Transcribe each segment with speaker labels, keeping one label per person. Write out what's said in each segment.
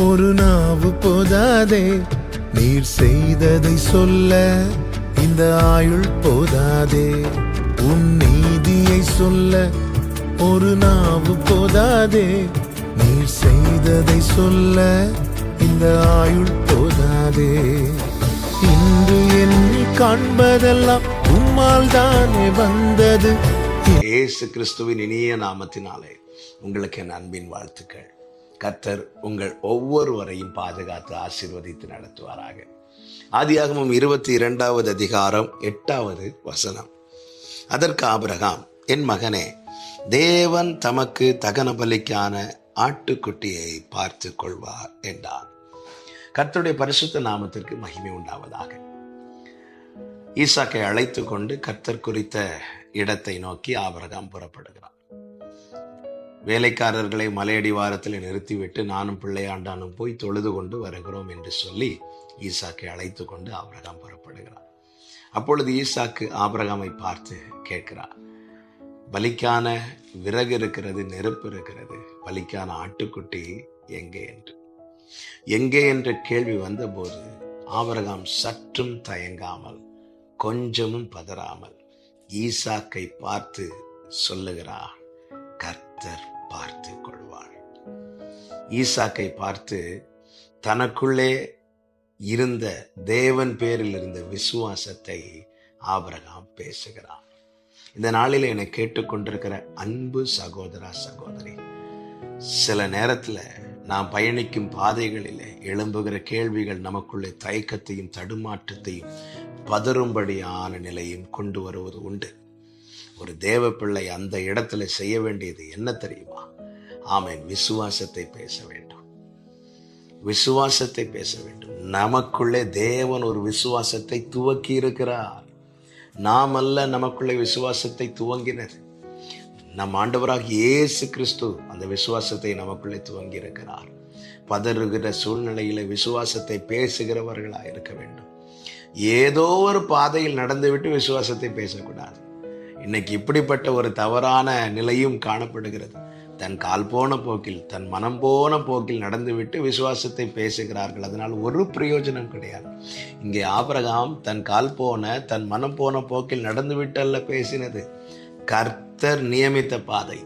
Speaker 1: ஒரு நாவு போதாதே நீர் செய்ததை சொல்ல, இந்த ஆயுள் போதாதே உன் நீதியை சொல்ல. ஒரு நாவு போதாதே நீர் செய்ததை சொல்ல, இந்த ஆயுள் போதாதே. இன்று என்னை காண்பதெல்லாம் உம்மால் தானே வந்தது.
Speaker 2: இயேசு கிறிஸ்துவின் இனிய நாமத்தினாலே உங்களுக்கு என் அன்பின் வாழ்த்துக்கள். கர்த்தர் உங்கள் ஒவ்வொருவரையும் பாதுகாத்து ஆசீர்வதித்து நடத்துவாராக. ஆதியாகமம் 22வது அதிகாரம் 8வது வசனம். அதற்கு ஆபிரகாம், என் மகனே, தேவன் தமக்கு தகன பலிக்கான ஆட்டுக்குட்டியை பார்த்து கொள்வார் என்றார். கர்த்தருடைய பரிசுத்த நாமத்திற்கு மகிமை உண்டாவதாக. ஈசாக்கை அழைத்து கொண்டு கர்த்தர் குறித்த இடத்தை நோக்கி ஆபிரகாம் புறப்படுகிறார். வேலைக்காரர்களை மலையடிவாரத்தில் நிறுத்திவிட்டு நானும் பிள்ளையாண்டானும் போய் தொழுது கொண்டு வருகிறோம் என்று சொல்லி ஈசாக்கை அழைத்து கொண்டு ஆபிரகாம் புறப்படுகிறார். அப்பொழுது ஈசாக்கு ஆபிரகாமை பார்த்து கேட்கிறார், பலிக்கான விறகு இருக்கிறது, நெருப்பு இருக்கிறது, பலிக்கான ஆட்டுக்குட்டி எங்கே என்று. எங்கே என்ற கேள்வி வந்தபோது ஆபிரகாம் சற்றும் தயங்காமல், கொஞ்சமும் பதறாமல் ஈசாக்கை பார்த்து சொல்லுகிறார், கர்த்தர் பார்த்து கொள்வார். ஈசாக்கை பார்த்து தனக்குள்ளே இருந்த தேவன் பேரில் இருந்த விசுவாசத்தை ஆபிரகாம் பேசுகிறார். இந்த நாளில் என்னை கேட்டுக்கொண்டிருக்கிற அன்பு சகோதரா சகோதரி, சில நேரத்தில் நாம் பயணிக்கும் பாதைகளிலே எழும்புகிற கேள்விகள் நமக்குள்ளே தயக்கத்தையும் தடுமாற்றத்தையும் பதறும்படியான நிலையும் கொண்டு வருவது உண்டு. ஒரு தேவ பிள்ளை அந்த இடத்துல செய்ய வேண்டியது என்ன தெரியுமா? ஆமென், விசுவாசத்தை பேச வேண்டும். விசுவாசத்தை பேச வேண்டும். நமக்குள்ளே தேவன் ஒரு விசுவாசத்தை துவக்கி இருக்கிறார். நாம் அல்ல நமக்குள்ளே விசுவாசத்தை துவங்கினது. நம் ஆண்டவராக இயேசு கிறிஸ்து அந்த விசுவாசத்தை நமக்குள்ளே துவங்கி இருக்கிறார். பதறுகிற சூழ்நிலையில விசுவாசத்தை பேசுகிறவர்களா இருக்க வேண்டும். ஏதோ ஒரு பாதையில் நடந்துவிட்டு விசுவாசத்தை பேசக்கூடாது. இன்னைக்கு இப்படிப்பட்ட ஒரு தவறான நிலையும் காணப்படுகிறது. தன் கால் போன போக்கில், தன் மனம் போன போக்கில் நடந்துவிட்டு விசுவாசத்தை பேசுகிறார்கள். அதனால் ஒரு பிரயோஜனம் கிடையாது. இங்கே ஆபிரகாம் தன் கால் போன, தன் மனம் போன போக்கில் நடந்துவிட்டு அல்ல பேசினது. கர்த்தர் நியமித்த பாதை,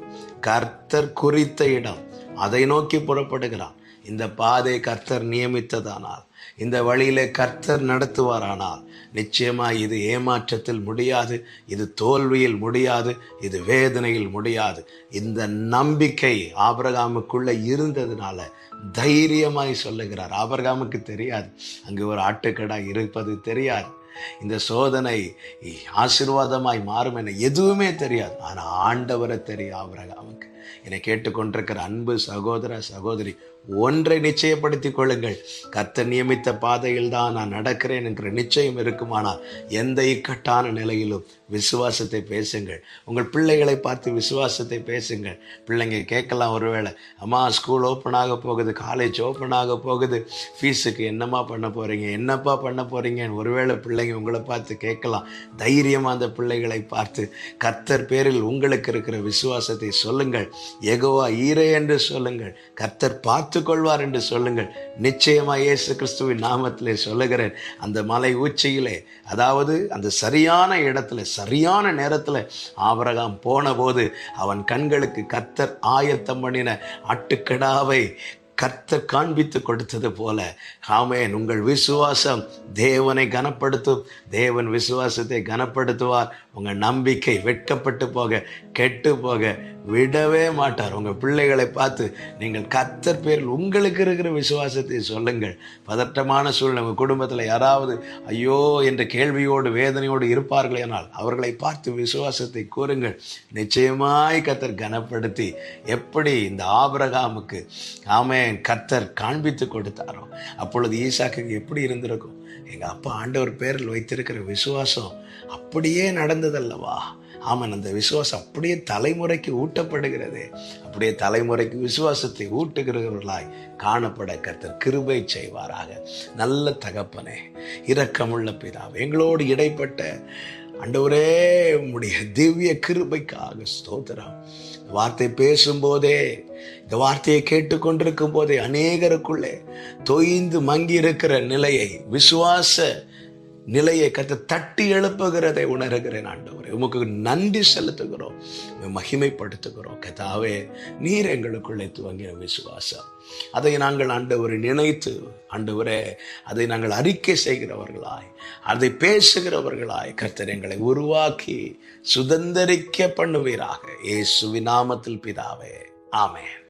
Speaker 2: கர்த்தர் குறித்த இடம், அதை நோக்கி புறப்படுகிறான். இந்த பாதை கர்த்தர் நியமித்ததானால், இந்த வழியிலே கர்த்தர் நடத்துவாரானால், நிச்சயமாய் இது ஏமாற்றத்தில் முடியாது, இது தோல்வியில் முடியாது, இது வேதனையில் முடியாது. இந்த நம்பிக்கை ஆபிரகாமுக்குள்ள இருந்ததுனால தைரியமாய் சொல்லுகிறார். ஆபிரகாமுக்கு தெரியாது அங்கு ஒரு ஆட்டுக்கடா இருப்பது தெரியாது, இந்த சோதனை ஆசீர்வாதமாய் மாறும் என எதுவுமே தெரியாது. ஆனால் ஆண்டவரை தெரியும் ஆபிரகாமுக்கு. என்னை கேட்டுக்கொண்டிருக்கிற அன்பு சகோதர சகோதரி, ஒன்றை நிச்சயப்படுத்திக் கொள்ளுங்கள், கர்த்தர் நியமித்த பாதையில் தான் நான் நடக்கிறேன் என்கிற நிச்சயம் இருக்குமானால் எந்த இக்கட்டான நிலையிலும் விசுவாசத்தை பேசுங்கள். உங்கள் பிள்ளைகளை பார்த்து விசுவாசத்தை பேசுங்கள். பிள்ளைங்க கேட்கலாம், ஒருவேளை அம்மா ஸ்கூல் ஓப்பன் ஆக போகுது, காலேஜ் ஓப்பன் ஆக போகுது, ஃபீஸுக்கு என்னம்மா பண்ண போகிறீங்க, என்னப்பா பண்ண போகிறீங்கன்னு ஒருவேளை பிள்ளைங்க உங்களை பார்த்து கேட்கலாம். தைரியமாக அந்த பிள்ளைகளை பார்த்து கர்த்தர் பேரில் உங்களுக்கு இருக்கிற விசுவாசத்தை சொல்லுங்கள். யெகோவா ஈரே என்று சொல்லுங்கள். கர்த்தர் பார்த்து கொள்வார் என்று சொல்லுங்கள். நிச்சயமா இயேசு கிறிஸ்துவின் நாமத்திலே சொல்லுகிறேன், அந்த மலை உச்சியிலே, அதாவது அந்த சரியான இடத்துல சரியான நேரத்தில் ஆபிரகாம் போன போது அவன் கண்களுக்கு கர்த்தர் ஆயத்தம் பண்ணின ஆட்டுக்கடாவை கர்த்தர் காண்பித்து கொடுத்தது போல, ஆமென், உங்கள் விசுவாசம் தேவனை கனப்படுத்தும். தேவன் விசுவாசத்தை கனப்படுத்துவார். உங்கள் நம்பிக்கை வெட்கப்பட்டு போக, கெட்டு போக விடவே மாட்டார். உங்கள் பிள்ளைகளை பார்த்து நீங்கள் கர்த்தர் பேரில் உங்களுக்கு இருக்கிற விசுவாசத்தை சொல்லுங்கள். பதட்டமான சூழ்நிலை உங்கள் குடும்பத்தில் யாராவது ஐயோ என்ற கேள்வியோடு வேதனையோடு இருப்பார்களேனால் அவர்களை பார்த்து விசுவாசத்தை கூறுங்கள். நிச்சயமாய் கர்த்தர் கனப்படுத்தி, எப்படி இந்த ஆபிரகாமுக்கு ஆமென் கர்த்தர் காண்பித்து கொடுத்தாரோ, அப்பொழுது ஈசாக்கு எப்படி இருந்திருக்கும்? எங்கள் அப்பா ஆண்டவர் பேரில் வைத்திருக்கிற விசுவாசம் அப்படியே நடந்ததல்லவா? ஆமாம், அந்த விசுவாசம் அப்படியே தலைமுறைக்கு ஊட்டப்படுகிறது. அப்படியே தலைமுறைக்கு விசுவாசத்தை ஊட்டுகிறவர்களாய் காணப்பட கர்த்தர் கிருபை செய்வாராக. நல்ல தகப்பனே, இரக்கமுள்ள பிதாவே, எங்களோடு இடைப்பட்ட ஆண்டவரே உம்முடைய திவ்ய கிருபைக்காக ஸ்தோத்திரம். வார்த்தை பேசும்போதே, இந்த வார்த்தையை கேட்டுக்கொண்டிருக்கும் போதே அநேகருக்குள்ளே தொய்ந்து மங்கி இருக்கிற நிலையை, விசுவாச நிலையை கர்த்தர் தட்டி எழுப்புகிறதை உணர்கிறேன். ஆண்டவரே உமக்கு நன்றி செலுத்துகிறோம், மகிமைப்படுத்துகிறோம். கர்த்தாவே, நீர் எங்களுக்குள்ளே துவங்கின விசுவாசம், அதை நாங்கள் ஆண்டவரை நினைத்து, ஆண்டவரே அதை நாங்கள் அறிக்கை செய்கிறவர்களாய், அதை பேசுகிறவர்களாய் கர்த்தர் எங்களை உருவாக்கி சுதந்தரிக்க பண்ணுவீராக. இயேசுவின் நாமத்தில் பிதாவே, ஆமென்.